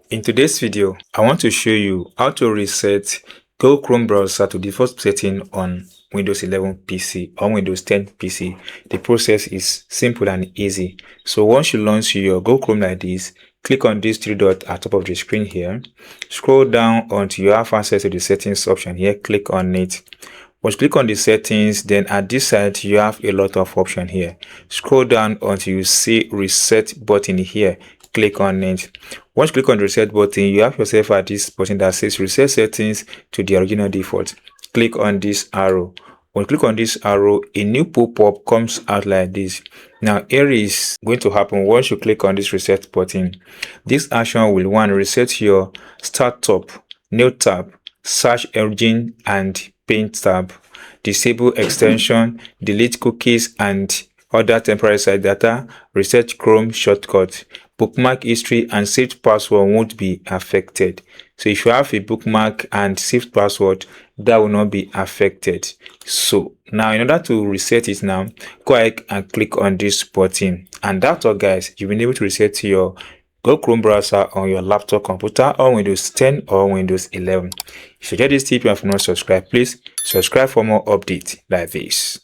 In today's video, I want to show you how to reset Google Chrome browser to default setting on Windows 11 PC or Windows 10 PC. The process is simple and easy. So once you launch your Google Chrome like this, click on this three dots at top of the screen here. Scroll down until you have access to the settings option here. Click on it. Once you click on the settings, then at this side you have a lot of options here. Scroll down until you see reset button here. Click on it. Once you click on the reset button, you have yourself at this button that says reset settings to the original default. Click on this arrow. When you click on this arrow, a new pop-up comes out like this. Now here is going to happen once you click on this reset button. This action will reset your start tab, new tab, search engine and paint tab, disable extension, delete cookies and other temporary site data, reset Chrome shortcut. Bookmark history and saved password won't be affected. So if you have a bookmark and saved password, that will not be affected. So now in order to reset it now, go ahead and click on this button. And that's all guys, you've been able to reset your Google Chrome browser on your laptop computer or Windows 10 or Windows 11. If you get this tip and if you're not subscribed, please subscribe for more updates like this.